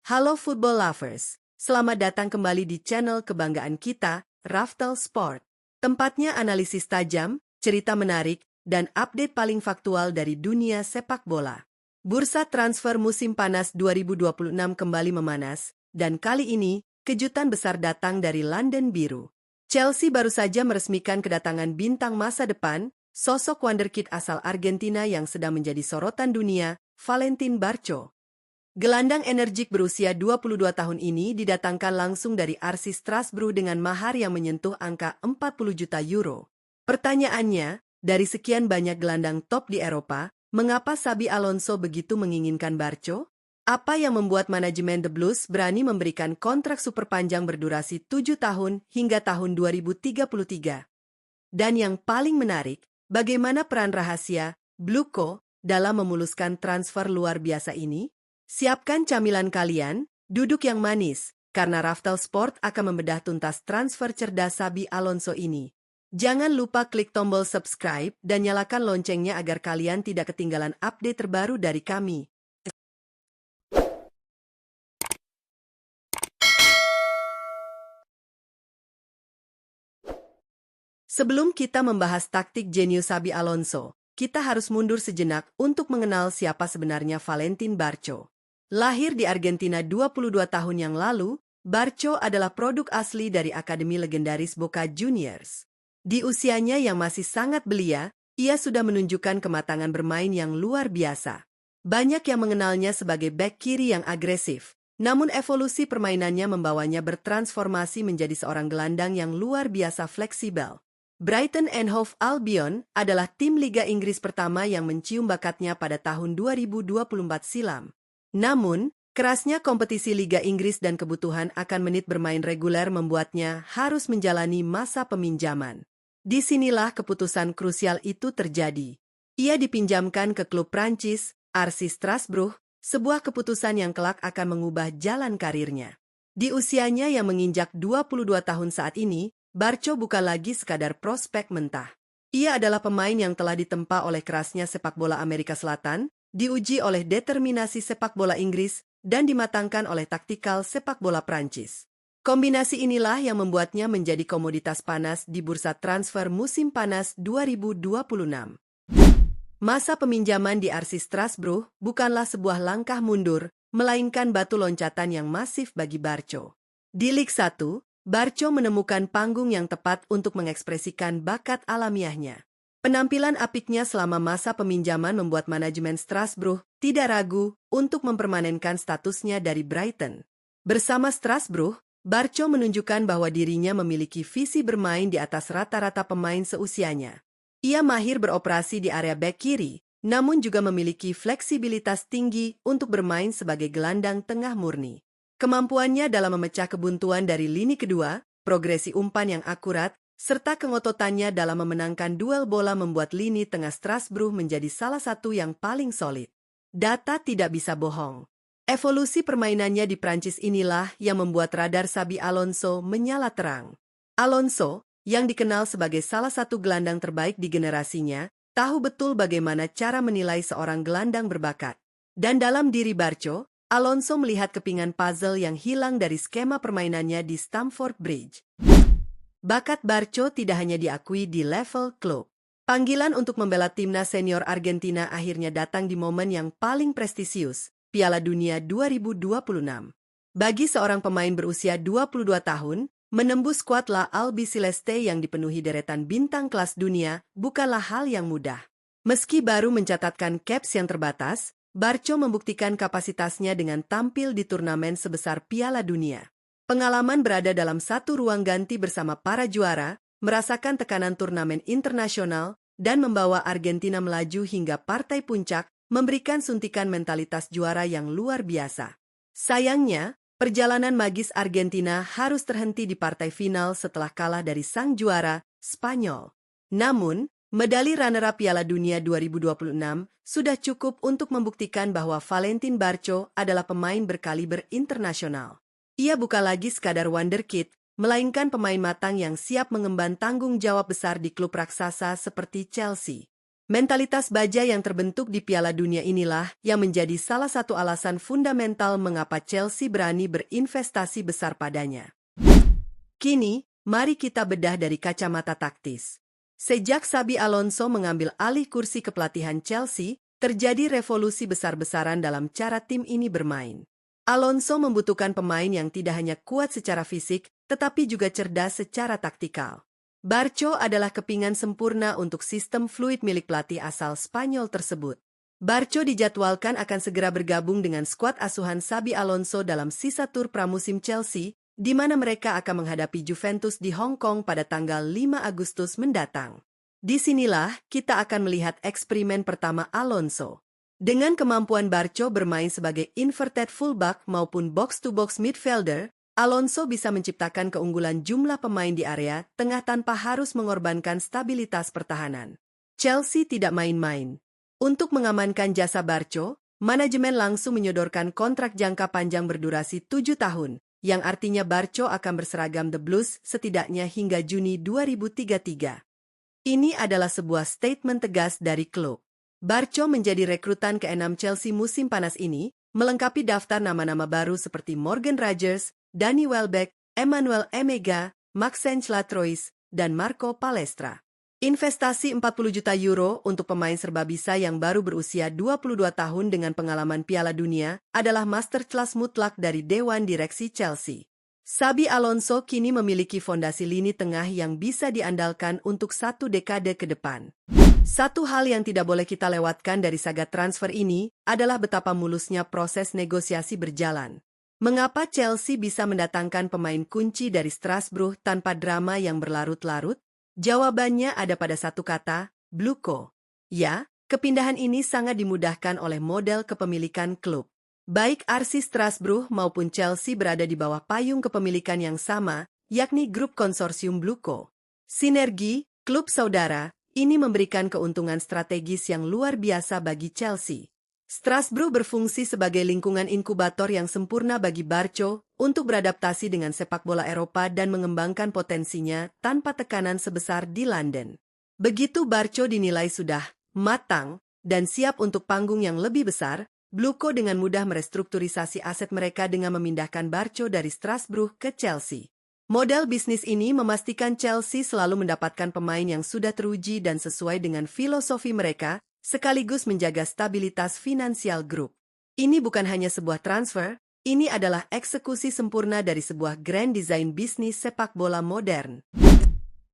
Halo football lovers, selamat datang kembali di channel kebanggaan kita, Raftel Sport. Tempatnya analisis tajam, cerita menarik, dan update paling faktual dari dunia sepak bola. Bursa transfer musim panas 2026 kembali memanas, dan kali ini, kejutan besar datang dari London Biru. Chelsea baru saja meresmikan kedatangan bintang masa depan, sosok wonderkid asal Argentina yang sedang menjadi sorotan dunia, Valentin Barco. Gelandang energik berusia 22 tahun ini didatangkan langsung dari RC Strasbourg dengan mahar yang menyentuh angka 40 juta euro. Pertanyaannya, dari sekian banyak gelandang top di Eropa, mengapa Xabi Alonso begitu menginginkan Barco? Apa yang membuat manajemen The Blues berani memberikan kontrak super panjang berdurasi 7 tahun hingga tahun 2033? Dan yang paling menarik, bagaimana peran rahasia Bluco dalam memuluskan transfer luar biasa ini? Siapkan camilan kalian, duduk yang manis, karena Raftel Sport akan membedah tuntas transfer cerdas Xabi Alonso ini. Jangan lupa klik tombol subscribe dan nyalakan loncengnya agar kalian tidak ketinggalan update terbaru dari kami. Sebelum kita membahas taktik jenius Xabi Alonso, kita harus mundur sejenak untuk mengenal siapa sebenarnya Valentin Barco. Lahir di Argentina 22 tahun yang lalu, Barco adalah produk asli dari akademi legendaris Boca Juniors. Di usianya yang masih sangat belia, ia sudah menunjukkan kematangan bermain yang luar biasa. Banyak yang mengenalnya sebagai bek kiri yang agresif, namun evolusi permainannya membawanya bertransformasi menjadi seorang gelandang yang luar biasa fleksibel. Brighton and Hove Albion adalah tim Liga Inggris pertama yang mencium bakatnya pada tahun 2024 silam. Namun, kerasnya kompetisi Liga Inggris dan kebutuhan akan menit bermain reguler membuatnya harus menjalani masa peminjaman. Disinilah keputusan krusial itu terjadi. Ia dipinjamkan ke klub Prancis, RC Strasbourg, sebuah keputusan yang kelak akan mengubah jalan karirnya. Di usianya yang menginjak 22 tahun saat ini, Barco bukan lagi sekadar prospek mentah. Ia adalah pemain yang telah ditempa oleh kerasnya sepak bola Amerika Selatan, diuji oleh determinasi sepak bola Inggris, dan dimatangkan oleh taktikal sepak bola Prancis. Kombinasi inilah yang membuatnya menjadi komoditas panas di bursa transfer musim panas 2026. Masa peminjaman di RC Strasbourg bukanlah sebuah langkah mundur, melainkan batu loncatan yang masif bagi Barco. Di Liga 1, Barco menemukan panggung yang tepat untuk mengekspresikan bakat alamiahnya. Penampilan apiknya selama masa peminjaman membuat manajemen Strasbourg tidak ragu untuk mempermanenkan statusnya dari Brighton. Bersama Strasbourg, Barco menunjukkan bahwa dirinya memiliki visi bermain di atas rata-rata pemain seusianya. Ia mahir beroperasi di area bek kiri, namun juga memiliki fleksibilitas tinggi untuk bermain sebagai gelandang tengah murni. Kemampuannya dalam memecah kebuntuan dari lini kedua, progresi umpan yang akurat, serta kengototannya dalam memenangkan duel bola membuat lini tengah Strasbourg menjadi salah satu yang paling solid. Data tidak bisa bohong. Evolusi permainannya di Prancis inilah yang membuat radar Xabi Alonso menyala terang. Alonso, yang dikenal sebagai salah satu gelandang terbaik di generasinya, tahu betul bagaimana cara menilai seorang gelandang berbakat. Dan dalam diri Barco, Alonso melihat kepingan puzzle yang hilang dari skema permainannya di Stamford Bridge. Bakat Barco tidak hanya diakui di level klub. Panggilan untuk membela timnas senior Argentina akhirnya datang di momen yang paling prestisius, Piala Dunia 2026. Bagi seorang pemain berusia 22 tahun, menembus skuad La Albiceleste yang dipenuhi deretan bintang kelas dunia bukanlah hal yang mudah. Meski baru mencatatkan caps yang terbatas, Barco membuktikan kapasitasnya dengan tampil di turnamen sebesar Piala Dunia. Pengalaman berada dalam satu ruang ganti bersama para juara, merasakan tekanan turnamen internasional, dan membawa Argentina melaju hingga partai puncak, memberikan suntikan mentalitas juara yang luar biasa. Sayangnya, perjalanan magis Argentina harus terhenti di partai final setelah kalah dari sang juara, Spanyol. Namun, medali runner-up Piala Dunia 2026 sudah cukup untuk membuktikan bahwa Valentin Barco adalah pemain berkaliber internasional. Ia bukan lagi sekadar wonderkid, melainkan pemain matang yang siap mengemban tanggung jawab besar di klub raksasa seperti Chelsea. Mentalitas baja yang terbentuk di Piala Dunia inilah yang menjadi salah satu alasan fundamental mengapa Chelsea berani berinvestasi besar padanya. Kini, mari kita bedah dari kacamata taktis. Sejak Xabi Alonso mengambil alih kursi kepelatihan Chelsea, terjadi revolusi besar-besaran dalam cara tim ini bermain. Alonso membutuhkan pemain yang tidak hanya kuat secara fisik, tetapi juga cerdas secara taktikal. Barco adalah kepingan sempurna untuk sistem fluid milik pelatih asal Spanyol tersebut. Barco dijadwalkan akan segera bergabung dengan skuad asuhan Xabi Alonso dalam sisa tur pramusim Chelsea, di mana mereka akan menghadapi Juventus di Hong Kong pada tanggal 5 Agustus mendatang. Disinilah kita akan melihat eksperimen pertama Alonso. Dengan kemampuan Barco bermain sebagai inverted fullback maupun box-to-box midfielder, Alonso bisa menciptakan keunggulan jumlah pemain di area tengah tanpa harus mengorbankan stabilitas pertahanan. Chelsea tidak main-main. Untuk mengamankan jasa Barco, manajemen langsung menyodorkan kontrak jangka panjang berdurasi 7 tahun, yang artinya Barco akan berseragam The Blues setidaknya hingga Juni 2033. Ini adalah sebuah statement tegas dari klub. Barco menjadi rekrutan ke-6 Chelsea musim panas ini, melengkapi daftar nama-nama baru seperti Morgan Rogers, Danny Welbeck, Emmanuel Emega, Maxence Latrois, dan Marco Palestra. Investasi 40 juta euro untuk pemain serbabisa yang baru berusia 22 tahun dengan pengalaman Piala Dunia adalah masterclass mutlak dari Dewan Direksi Chelsea. Xabi Alonso kini memiliki fondasi lini tengah yang bisa diandalkan untuk 1 dekade ke depan. Satu hal yang tidak boleh kita lewatkan dari saga transfer ini adalah betapa mulusnya proses negosiasi berjalan. Mengapa Chelsea bisa mendatangkan pemain kunci dari Strasbourg tanpa drama yang berlarut-larut? Jawabannya ada pada satu kata, Bluco. Ya, kepindahan ini sangat dimudahkan oleh model kepemilikan klub. Baik RC Strasbourg maupun Chelsea berada di bawah payung kepemilikan yang sama, yakni grup konsorsium Bluco. Sinergi, klub saudara, ini memberikan keuntungan strategis yang luar biasa bagi Chelsea. Strasbourg berfungsi sebagai lingkungan inkubator yang sempurna bagi Barco untuk beradaptasi dengan sepak bola Eropa dan mengembangkan potensinya tanpa tekanan sebesar di London. Begitu Barco dinilai sudah matang dan siap untuk panggung yang lebih besar, Bluco dengan mudah merestrukturisasi aset mereka dengan memindahkan Barco dari Strasbourg ke Chelsea. Model bisnis ini memastikan Chelsea selalu mendapatkan pemain yang sudah teruji dan sesuai dengan filosofi mereka, sekaligus menjaga stabilitas finansial grup. Ini bukan hanya sebuah transfer, ini adalah eksekusi sempurna dari sebuah grand design bisnis sepak bola modern.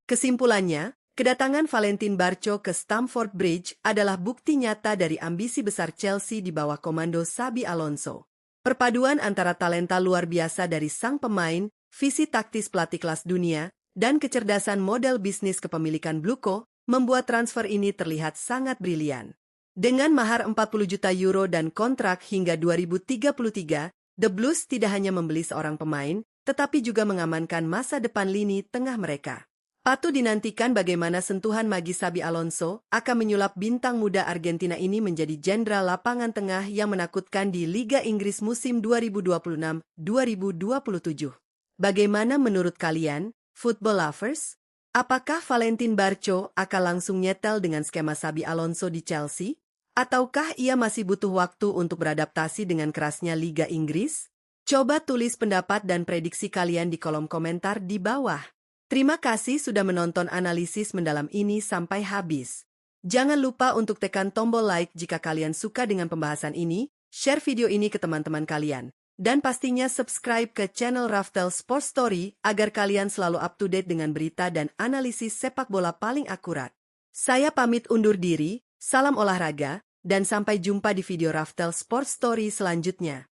Kesimpulannya, kedatangan Valentin Barco ke Stamford Bridge adalah bukti nyata dari ambisi besar Chelsea di bawah komando Xabi Alonso. Perpaduan antara talenta luar biasa dari sang pemain, visi taktis pelatih kelas dunia, dan kecerdasan model bisnis kepemilikan Bluco membuat transfer ini terlihat sangat brilian. Dengan mahar 40 juta euro dan kontrak hingga 2033, The Blues tidak hanya membeli seorang pemain, tetapi juga mengamankan masa depan lini tengah mereka. Patut dinantikan bagaimana sentuhan magis Xabi Alonso akan menyulap bintang muda Argentina ini menjadi jenderal lapangan tengah yang menakutkan di Liga Inggris musim 2026-2027. Bagaimana menurut kalian, football lovers? Apakah Valentin Barco akan langsung nyetel dengan skema Xabi Alonso di Chelsea? Ataukah ia masih butuh waktu untuk beradaptasi dengan kerasnya Liga Inggris? Coba tulis pendapat dan prediksi kalian di kolom komentar di bawah. Terima kasih sudah menonton analisis mendalam ini sampai habis. Jangan lupa untuk tekan tombol like jika kalian suka dengan pembahasan ini, share video ini ke teman-teman kalian. Dan pastinya subscribe ke channel Raftel Sports Story agar kalian selalu up to date dengan berita dan analisis sepak bola paling akurat. Saya pamit undur diri, salam olahraga, dan sampai jumpa di video Raftel Sports Story selanjutnya.